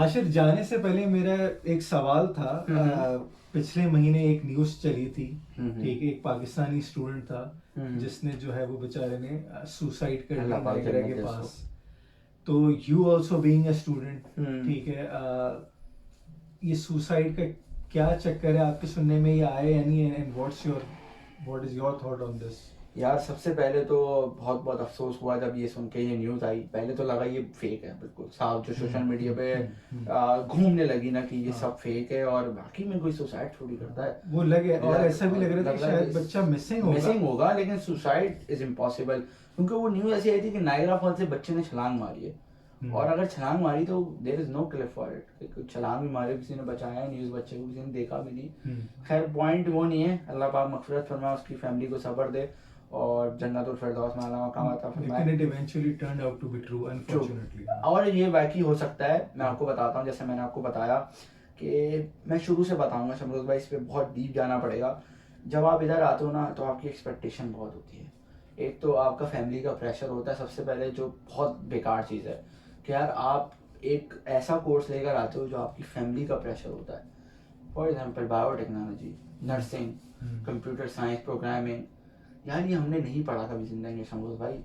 आशिर, जाने से पहले मेरा एक सवाल था। पिछले महीने एक न्यूज़ चली थी, ठीक है, एक पाकिस्तानी स्टूडेंट था जिसने जो है वो बेचारे ने सुसाइड कर अल्लाह ली पाक नायगरा जन्नत के दे उसको। पास। तो you also being a student, ठीक है, ये सुसाइड का क्या चक्कर है आपके सुनने में, ये आया या नहीं, and what is your thought on this? यार सबसे पहले तो बहुत बहुत अफसोस हुआ जब ये सुन के ये न्यूज़ आई। पहले तो लगा ये फेक है बिल्कुल साफ, जो सोशल मीडिया पे घूमने लगी ना कि ये सब फेक है और बाकी में कोई सुसाइड थोड़ी करता है। वो लगे, और ऐसा भी लग रहा था कि शायद बच्चा मिसिंग होगा, लेकिन सुसाइड इज इम्पॉसिबल। क्योंकि वो न्यूज़ ऐसी आई थी कि नायग्रा फॉल से बच्चे ने छलांग मारी है, और अगर छलांग मारी तो there is no clip for it. छलांग भी मारे, किसी ने बचाया न्यूज़, बच्चे को किसी ने देखा भी नहीं। खैर पॉइंट वो नहीं है, अल्लाह पाक मगफिरत फरमाए, उसकी फैमिली को सब्र दे और जन्नतुल फिरदौस में अल्लाह मकाम अता फरमाए। लेकिन it eventually turned out to be true, unfortunately. और ये वाकई हो सकता है, मैं आपको बताता हूँ। जैसे मैंने आपको बताया कि मैं शुरू से बताऊंगा शमरोज भाई, इस पर बहुत डीप जाना पड़ेगा। जब आप इधर आते हो ना तो आपकी एक्सपेक्टेशन बहुत होती है। एक तो आपका फैमिली का प्रेशर होता है सबसे पहले, जो बहुत बेकार चीज़ है कि यार आप एक ऐसा कोर्स लेकर आते हो जो आपकी फैमिली का प्रेशर होता है। For example biotechnology, nursing, computer science, programming. यार ये हमने नहीं पढ़ा कभी जिंदगी में शमरोज भाई।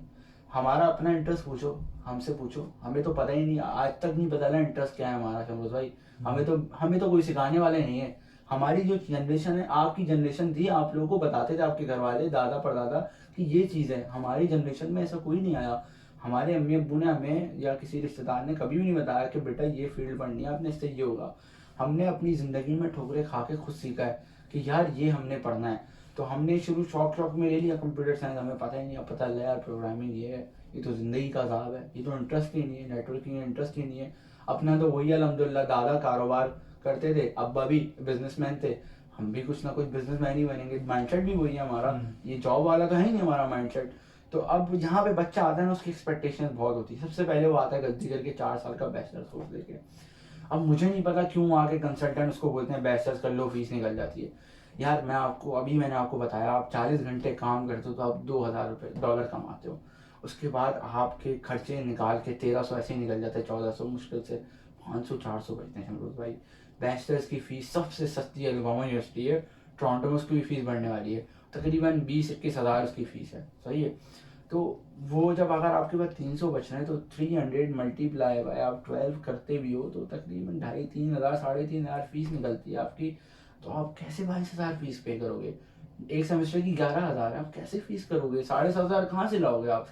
हमारा अपना इंटरेस्ट पूछो, हमसे पूछो, हमें तो पता ही नहीं, आज तक नहीं पता ना इंटरेस्ट क्या है हमारा शमरोज भाई। हमें तो कोई सिखाने वाले नहीं है। हमारी जो जनरेशन है, आपकी जनरेशन थी, आप लोगों को बताते थे आपके घर वाले, दादा परदादा, कि ये चीज़ है। हमारी जनरेशन में ऐसा कोई नहीं आया। हमारे अम्मी अब्बू ने हमें या किसी रिश्तेदार ने कभी भी नहीं बताया कि बेटा ये फील्ड पढ़नी है आपने, इससे ये होगा। हमने अपनी ज़िंदगी में ठोकरे खा के खुद सीखा है कि यार ये हमने पढ़ना है। तो हमने शुरू शौक में ले लिया कंप्यूटर साइंस, हमें पता ही नहीं, अब पता लगा यार प्रोग्रामिंग ये है, ये तो ज़िंदगी का अज़ाब है, ये तो इंटरेस्ट ही नहीं है, नेटवर्किंग में इंटरेस्ट ही नहीं है। अपना तो वही अल्हम्दुलिल्लाह, दादा कारोबार करते थे, अब्बा भी बिजनेसमैन थे, हम भी कुछ ना कुछ बिजनेसमैन ही बनेंगे। माइंडसेट भी वही है हमारा, ये जॉब वाला तो है ही नहीं हमारा माइंडसेट। तो अब यहाँ पे बच्चा आता है ना, उसकी एक्सपेक्टेशन बहुत होती है। सबसे पहले वो आता है गद्दी करके 4 साल का बैचलर कोर्स लेके। अब मुझे नहीं पता क्यों आके कंसल्टेंट उसको बोलते हैं बैचलर्स कर लो, फीस निकल जाती है। यार मैंने आपको बताया, आप 40 घंटे काम करते हो तो आप $2000 कमाते हो। उसके बाद आपके खर्चे निकाल के 1300 ऐसे ही निकल जाते हैं, 1400 मुश्किल से 500-400 बचते हैं शमरोज भाई। बैचलर्स की फीस सबसे सस्ती अलगोमा यूनिवर्सिटी है टोरंटो में, उसकी भी फीस बढ़ने वाली है, तकरीबन 20-21 हज़ार उसकी फीस है, सही है। तो वो जब अगर आपके पास 300 बच रहे हैं तो 300 मल्टीप्लाई बाय आप 12 करते भी हो तो तकरीबन 2500-3000, 3500 फीस निकलती है आपकी। तो आप कैसे 22,000 फीस पे करोगे? एक सेमेस्टर की 11,000 है, आप कैसे फीस करोगे? 7,500 कहाँ से लाओगे आप?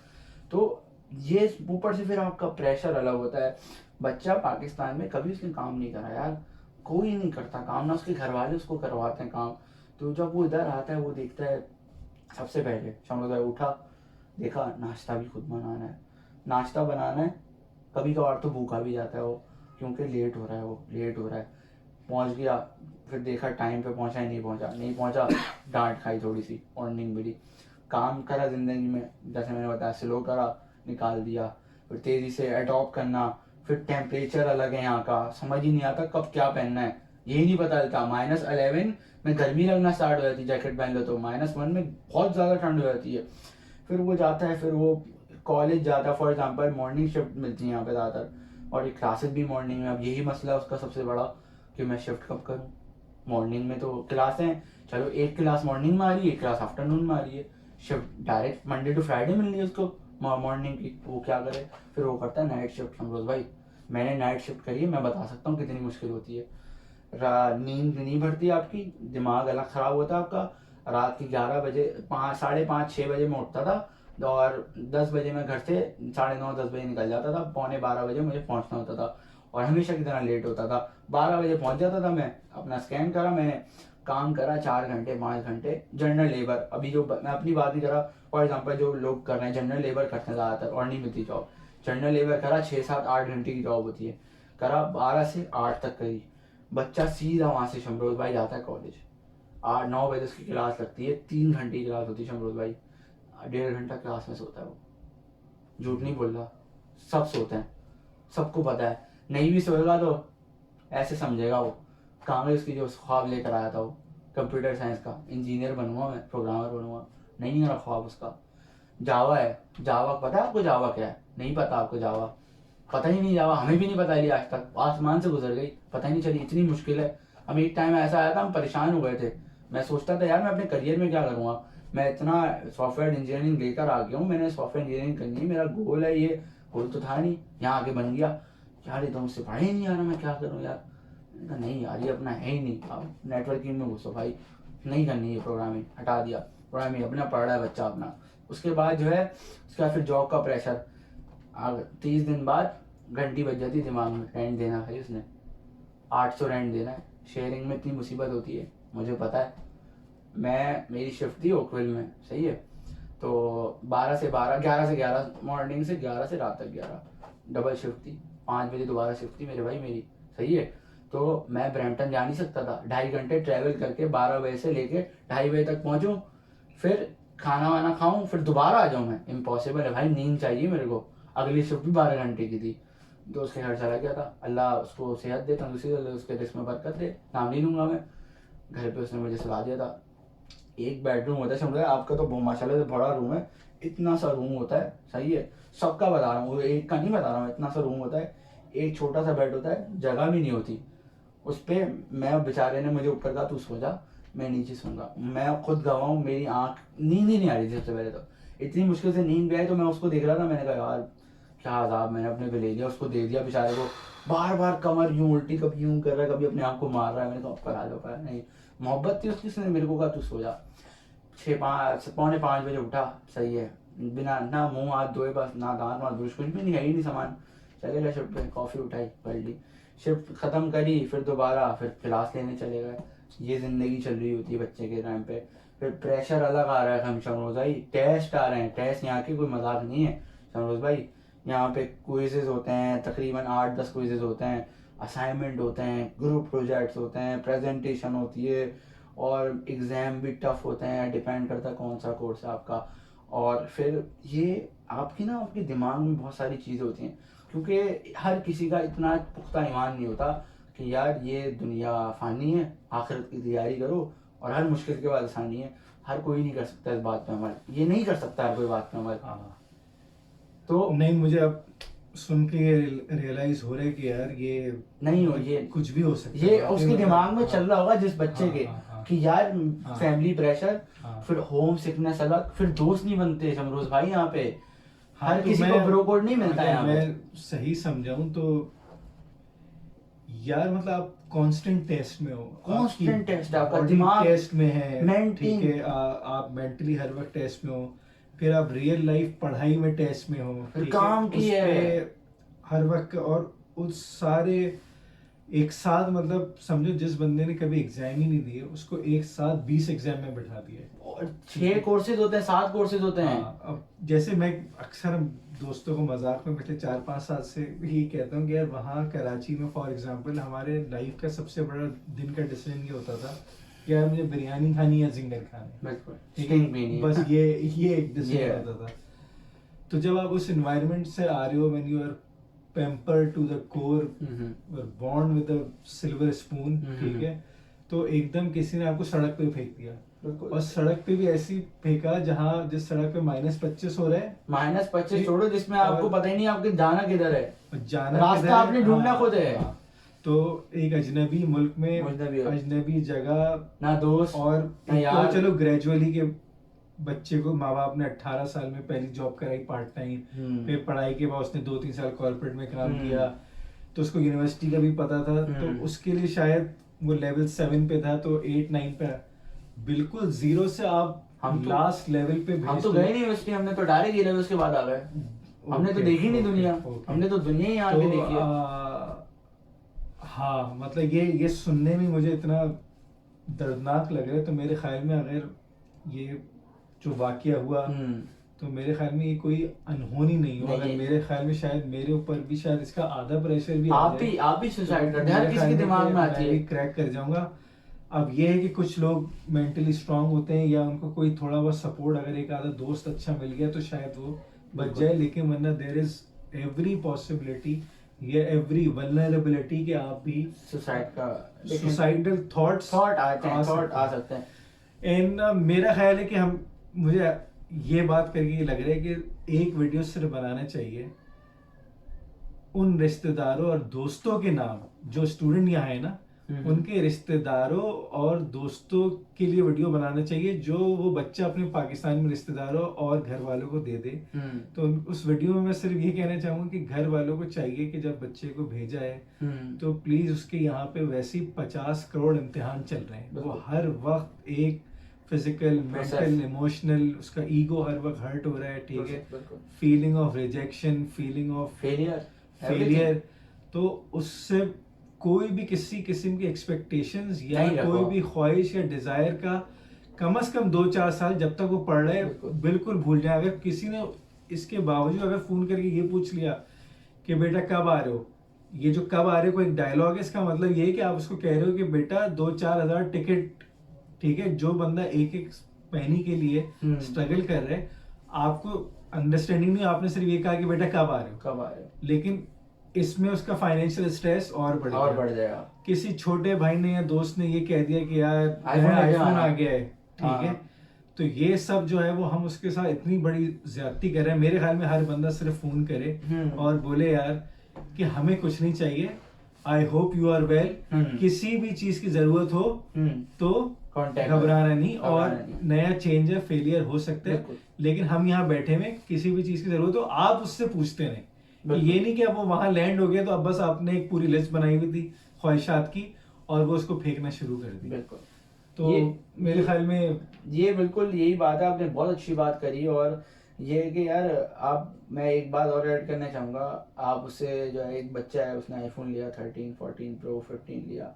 तो ये ऊपर से फिर आपका प्रेशर अलग होता है। बच्चा पाकिस्तान में कभी उसने काम नहीं करा यार, कोई नहीं करता काम, ना उसके घर वाले उसको करवाते हैं काम। तो जब वो इधर आता है वो देखता है, सबसे पहले शमरोदा उठा, देखा नाश्ता भी खुद बनाना है, नाश्ता बनाना है, कभी कभार तो भूखा भी जाता है वो, क्योंकि लेट हो रहा है। पहुंच गया, फिर देखा टाइम पे पहुंचा ही नहीं पहुंचा, डांट खाई थोड़ी सी, वार्निंग मिली। काम करा ज़िंदगी में, जैसे मैंने बताया स्लो करा, निकाल दिया। फिर तेज़ी से अडॉप्ट करना, फिर टेम्परेचर अलग है यहाँ का, समझ ही नहीं आता कब क्या पहनना है, यही नहीं पता चलता। -11 में गर्मी लगना स्टार्ट हो जाती है, जैकेट पहन लो तो -1 में बहुत ज़्यादा ठंड हो जाती है। फिर वो जाता है, फिर वो कॉलेज जाता है, फॉर एग्जांपल मॉर्निंग शिफ्ट मिलती है यहाँ पे ज़्यादातर, और ये क्लासेस भी मॉर्निंग में। अब यही मसला है उसका सबसे बड़ा कि मैं शिफ्ट कब करूँ। मॉर्निंग में तो क्लासें, चलो एक क्लास मॉर्निंग में आ रही है, एक क्लास आफ्टरनून में आ रही है, shift direct Monday to Friday मिल रही है उसको मॉर्निंग की, वो क्या करे? फिर वो करता है नाइट शिफ्ट। समरोज भाई मैंने नाइट शिफ्ट करी है, मैं बता सकता हूँ कितनी मुश्किल होती है। नींद नहीं भरती आपकी, दिमाग अलग ख़राब होता है आपका। रात के 11 बजे, 5, 5:30, 6 बजे मैं उठता था, और 10 बजे मैं घर से 9:30-10 बजे निकल जाता था, 11:45 बजे मुझे पहुंचना होता था, और हमेशा की तरह लेट होता था। 12 बजे पहुंच जाता था मैं, अपना स्कैन करा, मैंने काम करा 4 घंटे 5 घंटे जनरल लेबर। अभी जो मैं अपनी बात नहीं करा, फॉर एग्जाम्पल जो लोग कर रहे हैं जनरल लेबर करते हैं ज़्यादातर और नहीं मिलती जॉब, जनरल लेबर करा, 6-7-8 घंटे की जॉब होती है, करा 12 से 8 तक करी। बच्चा सीधा वहाँ से शमरोज भाई जाता है कॉलेज, 8-9 बजे उसकी क्लास लगती है, 3 घंटे की क्लास होती है शमरोज भाई, 1.5 घंटा क्लास में सोता है वो, झूठ नहीं बोल रहा, सब सोते हैं, सबको पता है। नहीं भी सोएगा तो ऐसे समझेगा वो कांग्रेस की जो ख्वाब लेकर आया था वो, कंप्यूटर साइंस का इंजीनियर बनूंगा मैं, प्रोग्रामर बनूंगा, नहीं मेरा ख्वाब उसका। जावा है, जावा पता है आपको? जावा क्या है? नहीं पता आपको जावा? पता ही नहीं जावा, हमें भी नहीं पता चली आज तक, आसमान से गुजर गई, पता ही नहीं चली, इतनी मुश्किल है। हम एक टाइम ऐसा आया था, हम परेशान हो गए थे। मैं सोचता था यार मैं अपने करियर में क्या करूँगा, मैं इतना सॉफ्टवेयर इंजीनियरिंग लेकर आ गया हूँ, मैंने सॉफ्टवेयर इंजीनियरिंग करनी है, मेरा गोल है ये, गोल तो था नहीं, यहाँ आके बन गया। यार ये तो मुझसे पढ़ा ही नहीं आ रहा, मैं क्या करूँ यार। मैंने कहा नहीं यार ये अपना है ही नहीं, अब नेटवर्किंग में घुसो भाई, नहीं करनी है प्रोग्रामिंग, हटा दिया। प्रोग्रामिंग अपना पढ़ रहा है बच्चा अपना। उसके बाद जो है, उसके बाद फिर जॉब का प्रेशर, 30 दिन बाद घंटी बज जाती दिमाग में, रेंट देना भाई उसने, 800 रेंट देना है। शेयरिंग में इतनी मुसीबत होती है, मुझे पता है। मेरी शिफ्ट थी ओकविल में, सही है, तो 12 से 12, 11 से 11, मॉर्निंग से 11 से रात तक 11, डबल शिफ्ट थी। 5 बजे दोबारा शिफ्ट थी मेरे भाई मेरी, सही है। तो मैं ब्रैम्पटन जा नहीं सकता था, 2.5 घंटे ट्रैवल करके 12 बजे से लेके 2:30 बजे तक पहुंचूं, फिर खाना वाना खाऊं, फिर दोबारा आ जाऊं। मैं इम्पॉसिबल है भाई, नींद चाहिए मेरे को। अगली शिफ्ट भी 12 घंटे की थी। दोस्त के घर चला गया था, अल्लाह उसको सेहत दे, तंदुरुस्ती दे, उसके रिस्क में बरकत दे, नाम नहीं लूंगा मैं। घर पे उसने मुझे सुला दिया था। एक बेडरूम होता है, समझ रहे हैं, आपका तो माशाल्लाह से बड़ा रूम है, इतना सा रूम होता है, सही है, सबका बता रहा हूँ, एक का नहीं बता रहा हूँ, इतना सा रूम होता है, एक छोटा सा बेड होता है, जगह भी नहीं होती उस पे। मैं बेचारे ने मुझे ऊपर कहा तू सो जा, मैं नीचे सोऊंगा। मैं खुद गवाऊँ, मेरी आंख, नींद ही नहीं आ रही थी सबसे पहले तो, इतनी मुश्किल से नींद भी आई। तो मैं उसको देख रहा था, मैंने कहा यार क्या अजाब मैंने अपने पे ले लिया, उसको दे दिया बेचारे को। बार बार कमर यूं उल्टी, कभी यूं कर रहा है, कभी अपने आप को मार रहा है। मैंने कहा ऊपर आ जाओ, पर नहीं, मोहब्बत थी उसकी, उसने मेरे को कहा तू सो जा। 5:45 बजे उठा, सही है, बिना ना मुंह हाथ धोए, बस ना दांत वाँत ब्रश, कुछ भी नहीं, है ही नहीं सामान। चले गए शिफ्ट पे, कॉफ़ी उठाई, पढ़ ली, शिफ्ट ख़त्म करी, फिर दोबारा फिर क्लास लेने चले गए। ये ज़िंदगी चल रही होती है बच्चे के टाइम पे। फिर प्रेशर अलग आ रहा है शमरोज़ भाई, टेस्ट आ रहे हैं, टेस्ट यहाँ के कोई मजाक नहीं है शमरोज़ भाई। यहाँ पे क्विज़ेज़ होते हैं, तकरीबन 8-10 क्विज़ेज़ होते हैं, असाइनमेंट होते हैं, ग्रुप प्रोजेक्ट्स होते हैं, प्रेजेंटेशन होती है, और एग्ज़ाम भी टफ होते हैं, डिपेंड करता है कौन सा कोर्स है आपका। और फिर ये आपकी ना, आपके दिमाग में बहुत सारी चीज़ें होती हैं, क्योंकि हर किसी का इतना पुख्ता ईमान नहीं होता कि यार ये दुनिया फ़ानी है, आखिरत की तैयारी करो, और हर मुश्किल के बाद आसानी है। हर कोई नहीं कर सकता इस बात पे अमल, ये नहीं कर सकता हर कोई बात पे अमल। हाँ, तो नहीं, मुझे अब सुन के रियलाइज हो रहा है कि यार ये नहीं हो, ये कुछ भी हो सकता है, ये वाकई उसके मतलब। दिमाग में चल हाँ, रहा होगा जिस बच्चे हाँ, के, हाँ, हाँ, कि यार हाँ, फैमिली प्रेशर, हाँ, फिर होम सिकनेस अलग, फिर दोस्त नहीं बनते शमरोज भाई यहाँ पे। हाँ, हर तो किसी को मैं, ब्रो कोड नहीं मिलता है अगर यहाँ पे। मैं सही समझाऊं तो यार मतलब आप कांस्टेंट टेस्ट में हो, Constant test है, आपका बॉडी दिमाग टेस्ट में है, maintain- ठीक है, आप मेंटली हर वक्त टेस्ट में हो, फिर आप रियल लाइफ पढ़ाई में टेस्ट में हो, फिर ठीक काम की उस है। पे हर वक्त, और उस सारे एक साथ, मतलब समझो जिस बंदे ने कभी एग्जाम ही नहीं दिए उसको एक साथ 20 एग्जाम में बैठा दिया। और 6 कोर्सेज होते हैं, 7 कोर्सेज होते हैं। हाँ, अब जैसे मैं अक्सर दोस्तों को मजाक में पिछले 4-5 साल से यही कहता हूँ कि यार वहाँ कराची में फॉर एग्जांपल हमारे लाइफ का सबसे बड़ा दिन का डिसीजन ये होता था कि यार मुझे बिरयानी खानी है, जिंगर खानी, बिल्कुल, ठीक स्टिंग भी नहीं है, है। बस ये एक डिसीजन ये होता था। तो जब आप उस एनवायरनमेंट से आ रहे हो, when you are pampered to the core, born with a silver spoon, ठीक है, तो एकदम किसी ने आपको सड़क पे फेंक दिया, और सड़क पे भी ऐसी फेंका जहाँ जिस सड़क पे -25 हो रहा है, -25 छोड़ो, जिसमें आपको पता ही नहीं आपके जाना किधर है, और जाना रास्ता किधर है, आपने ढूंढना हाँ, खुद है। हाँ। तो एक अजनबी मुल्क में, अजनबी जगह, ना दोस्त, और ना यार। तो चलो ग्रेजुअली के बच्चे को माँ बाप ने 18 साल में पहली जॉब कराई पार्ट टाइम, फिर पढ़ाई के बाद उसने 2-3 साल कॉर्पोरेट में काम किया, तो उसको यूनिवर्सिटी का भी पता था, तो उसके लिए शायद वो लेवल 7 पे था, तो 8-9 पे बिल्कुल जीरो से आप हम तो लास्ट लेवल पे हम तो गए नहीं यूनिवर्सिटी, हमने तो डायरेक्ट 11 उसके बाद आ गए। हमने तो देखी नहीं दुनिया, हमने तो दुनिया ही आके देखी है। हाँ, मतलब ये सुनने में मुझे इतना दर्दनाक लग रहा है, तो मेरे ख्याल में अगर ये जो वाकया हुआ, तो मेरे ख्याल में ये कोई अनहोनी नहीं हो, अगर मेरे ख्याल में शायद मेरे ऊपर भी शायद इसका आधा प्रेशर भी आ जाए, आप भी सुसाइड तो करते हैं, हर मेरे किसी ख्याल के में दिमाग कि में आती मैं है। भी क्रैक कर जाऊंगा। अब ये है कि कुछ लोग मेंटली स्ट्रांग होते हैं, या उनको कोई थोड़ा बहुत सपोर्ट, अगर एक आधा दोस्त अच्छा मिल गया तो शायद वो बच जाए, लेकिन वरना देयर इज एवरी पॉसिबिलिटी या एवरी वल्नरेबिलिटी कि आप भी सुसाइड का सुसाइडल थॉट आ सकते हैं। एंड मेरा ख्याल है कि मुझे ये बात करके लग रहा है कि एक वीडियो सिर्फ बनाना चाहिए, उन रिश्तेदारों और दोस्तों के नाम जो स्टूडेंट यहाँ है ना, उनके रिश्तेदारों और दोस्तों के लिए वीडियो बनाना चाहिए जो वो बच्चा अपने पाकिस्तान में रिश्तेदारों और घर वालों को दे दे। तो उस वीडियो में मैं सिर्फ ये कहना चाहूँगा कि घर वालों को चाहिए कि जब बच्चे को भेजा है तो प्लीज उसके यहाँ पे वैसे ही 50 करोड़ इम्तिहान चल रहे हैं, वो हर वक्त एक फिजिकल, मेंटल, इमोशनल, उसका ईगो हर वक्त हर्ट हो रहा है, ठीक है, feeling of rejection, feeling of failure, तो उससे कोई भी किसी किस्म की एक्सपेक्टेशंस या कोई भी ख्वाहिश या डिजायर का कम से कम 2-4 साल जब तक वो पढ़ रहे हैं बिल्कुल भूल जाए। अगर किसी ने इसके बावजूद अगर फोन करके ये पूछ लिया कि बेटा कब आ रहे हो, ये जो कब आ रहे हो को एक डायलॉग है, इसका मतलब ये है कि आप उसको कह रहे हो कि बेटा 2-4 हज़ार टिकट, ठीक है, जो बंदा एक एक पैनी के लिए स्ट्रगल कर रहे हैं, आपको अंडरस्टैंडिंग नहीं, आपने सिर्फ ये कहा कि बेटा कब आ रहे हो, लेकिन इसमें उसका फाइनेंशियल स्ट्रेस और बढ़ जाएगा। किसी छोटे भाई ने या दोस्त ने ये कह दिया कि यार आईफोन आ गया है, ठीक है, तो ये सब जो है वो हम उसके साथ इतनी बड़ी ज्यादती कर रहे हैं। मेरे ख्याल में हर बंदा सिर्फ फोन करे और बोले यार कि हमें कुछ नहीं चाहिए, I hope you are well, किसी भी चीज की जरूरत हो तो घबराना नहीं, और नया चेंज है, फेलियर हो सकता है, लेकिन हम यहाँ बैठे हुए, किसी भी चीज की जरूरत हो आप उससे पूछते रहे। ये नहीं कि अब वो वहां लैंड हो गया तो अब बस आपने एक पूरी लिस्ट बनाई हुई थी ख्वाहिशात की और वो उसको फेंकना शुरू कर दी। बिल्कुल, तो मेरे ख्याल में ये बिल्कुल यही बात है, आपने बहुत अच्छी बात करी। और ये है कि यार आप, मैं एक बात और ऐड करना चाहूँगा, आप उससे जो है, एक बच्चा है उसने आईफोन लिया 13, 14 प्रो, 15 लिया,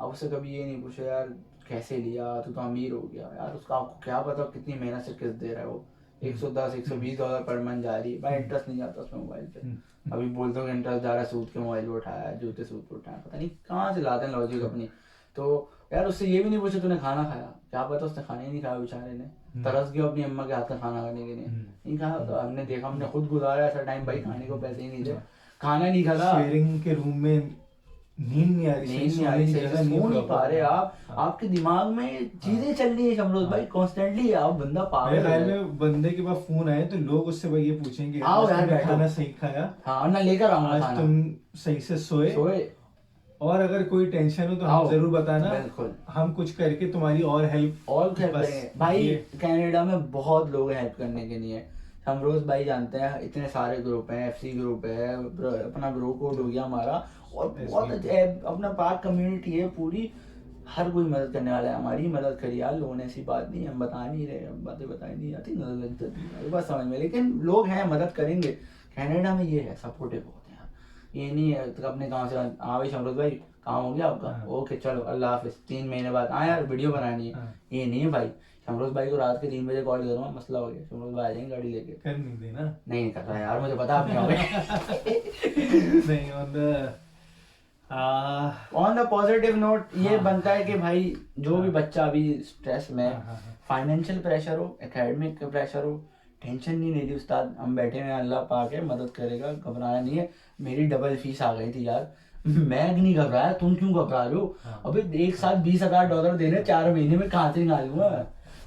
आप उससे कभी ये नहीं पूछे यार कैसे लिया, तू तो अमीर हो गया यार, उसका आपको क्या पता कितनी मेहनत से किस्त दे रहा है वो, $110-120 पर मंथ जा रही है भाई, इंटरेस्ट नहीं जाता उसमें मोबाइल पे। अभी बोलते हो इंटरेस्ट जा रहा है, सूद के मोबाइल पे उठाया है, जूते सूद पे उठाया, पता नहीं कहाँ से लाते हैं लॉजिक अपनी। तो यार उससे ये भी नहीं पूछे तूने खाना खाया, क्या पता उसने खाना ही नहीं खाया बेचारे ने, तरस गया अपनी अम्मा के हाथ का खाना खाने के लिए, नहीं खाया, तो हमने देखा, हमने खुद गुजारा ऐसा टाइम, भाई खाने को पैसे ही नहीं थे, खाना नहीं खाता, शेयरिंग के रूम में नींद नहीं आ रही, सो नहीं पा रहे आप, आपके दिमाग में चीजें चल रही है शमरोज भाई कॉन्स्टेंटली, आप बंदा पागल है। मेरे में बंदे के पास फोन आए तो लोग उससे भाई ये पूछेंगे आओ यार खाना सही खाया, हाँ ना लेकर आओ, आज तुम सही से सोए, और अगर कोई टेंशन हो तो हम जरूर बताना, बिल्कुल हम कुछ करके तुम्हारी और हेल्प करेंगे। भाई कनाडा में बहुत लोग हेल्प करने के लिए, शमरोज भाई जानते हैं, इतने सारे ग्रुप हैं, FC ग्रुप है, अपना ब्रो कोड हो गया हमारा, और बहुत अपना पाक कम्युनिटी है पूरी, हर कोई मदद करने वाला है, हमारी मदद करी यार लोगों ने, ऐसी बात नहीं, हम बता नहीं रहे, हम बातें बताई नहीं आती, नजर लग जाती है बात समझ में, लेकिन लोग हैं, मदद करेंगे। कनाडा में ये है, सपोर्टिव होते हैं, ये नहीं है तो अपने गाँव से हाँ भाई शमरोज भाई काम हो गया आपका, ओके चलो अल्लाह हाफिज, 3 महीने बाद हाँ यार वीडियो बनानी है, ये नहीं है भाई। शमरोज भाई को रात के 3 बजे कॉल करूँगा, मसला हो गया, शमरोज भाई आ जाएंगे गाड़ी लेके, कर नहीं देना, नहीं कर रहा यार, मुझे पता आप नहीं होंगे। नहीं ऑन द पॉजिटिव नोट ये बनता है कि भाई जो भी बच्चा अभी स्ट्रेस में, फाइनेंशियल प्रेशर हो, एकेडमिक प्रेशर हो, टेंशन नहीं लेती उस्ताद, हम बैठे हैं, अल्लाह पाक है, मदद करेगा, घबराना नहीं है। मेरी डबल फीस आ गई थी यार, मैं नहीं घबराया, तुम क्यों घबरा रहे हो? अबे एक साथ $20,000 देने 4 महीने में कहाँ से निकालूंगा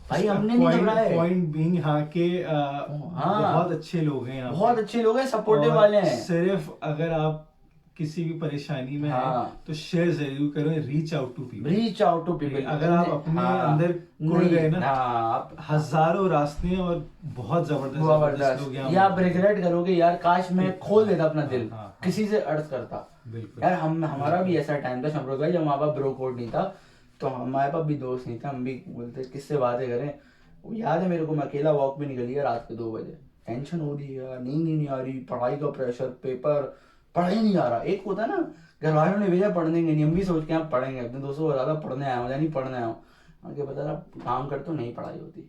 भाई, हमने नहीं घबराया। पॉइंट बीइंग हाँ के बहुत अच्छे लोग हैं, बहुत अच्छे लोग हैं, सपोर्टिव वाले हैं। सिर्फ अगर आप किसी भी परेशानी में हैं तो शेयर जरूर करें, रीच आउट टू पीपल। अगर आप अपने अंदर कुड़ गए ना, हजारों रास्ते हैं और बहुत जबरदस्त लोग हैं, ये आप रिग्रेट करोगे यार, काश मैं खोल देता अपना दिल, किसी से अर्ज करता। यार हमारा भी ऐसा टाइम था शमरोज भाई, जब हमारे पास ब्रो कोड नहीं था, तो हमारे पास भी दोस्त नहीं था, हम भी बोलते किससे बातें करें। याद है मेरे को, मैं अकेला वॉक पे निकल गया रात के 2 बजे, टेंशन हो रही है, नींद नहीं आ रही, पढ़ाई का प्रेशर, पेपर, पढ़ाई नहीं आ रहा। एक होता ना, घर वालों ने भेजा पढ़ने के नहीं, हम भी सोच के आप पढ़ेंगे, अपने दोस्तों को ज्यादा पढ़ने आया हूँ या नहीं पढ़ने आया हूँ, आगे पता ना काम करते हो नहीं पढ़ाई होती,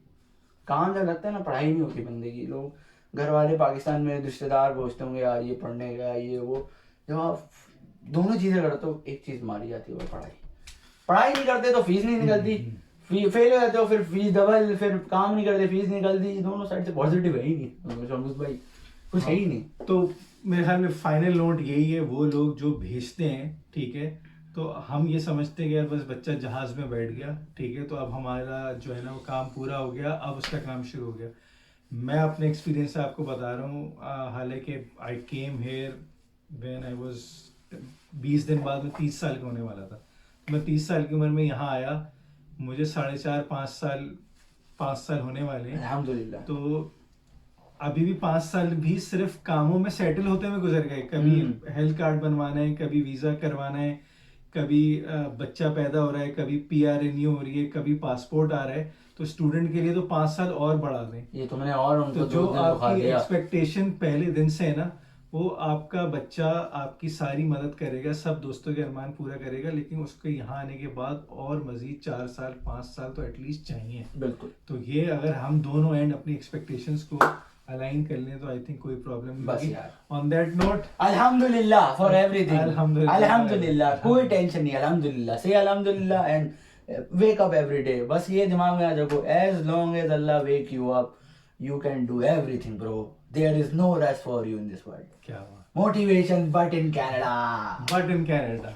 काम जब लगता है ना पढ़ाई नहीं होती बंदे की। लोग घर वाले पाकिस्तान में रिश्तेदार पूछते होंगे यार ये पढ़ने गया ये वो, जब आप दोनों चीजें करते हो एक चीज मारी जाती है, वो पढ़ाई नहीं करते तो फीस नहीं निकलती, फेल हो जाते हो फिर फीस डबल, फिर काम नहीं करते फीस निकलती, दोनों साइड से पॉजिटिव है ही नहीं शमरूज भाई, कुछ है ही नहीं। तो मेरे ख्याल में फाइनल नोट यही है, वो लोग जो भेजते हैं, ठीक है, तो हम ये समझते हैं कि यार बस बच्चा जहाज में बैठ गया, ठीक है, तो अब हमारा जो है ना वो काम पूरा हो गया, अब उसका काम शुरू हो गया। मैं अपने एक्सपीरियंस से आपको बता रहा हूँ, हालांकि I came here when I was 20 दिन बाद में 30 साल का होने वाला था। मैं 30 साल की उम्र में यहाँ आया, मुझे 4.5 5 साल होने वाले हैं। अल्हम्दुलिल्लाह। तो अभी भी 5 साल भी सिर्फ कामों में सेटल होते हुए गुजर गए। कभी हेल्थ कार्ड बनवाना है, कभी वीज़ा करवाना है, कभी बच्चा पैदा हो रहा है, कभी PR रिन्यू हो रही है, कभी पासपोर्ट आ रहा है। तो स्टूडेंट के लिए तो 5 साल और बढ़ा दें। ये तुमने और उनको तो जो 2 दिन बुखा आपकी दिया। एक्सपेक्टेशन पहले दिन से है ना, वो आपका बच्चा आपकी सारी मदद करेगा, सब दोस्तों के अरमान पूरा करेगा, लेकिन उसको यहाँ आने के बाद और मजीद 4 साल 5 साल तो एटलीस्ट चाहिए। बिल्कुल। तो ये अगर हम दोनों एंड अपनी एक्सपेक्टेशंस को अलाइन कर लें तो आई थिंक कोई प्रॉब्लम नहीं बस होगी। यार। ऑन दैट नोट, अल्हम्दुलिल्लाह फॉर एवरीथिंग। अल्हम्दुलिल्लाह। अल्हम्दुलिल्लाह, कोई टेंशन नहीं। अल्हम्दुलिल्लाह, से अल्हम्दुलिल्लाह and wake up every day. बस ये दिमाग में आ जाओ, एज लॉन्ग एज अल्लाह wake you up, you can do everything bro. There is no rest for you in this world. क्या हुआ? Motivation but in Canada. But in Canada.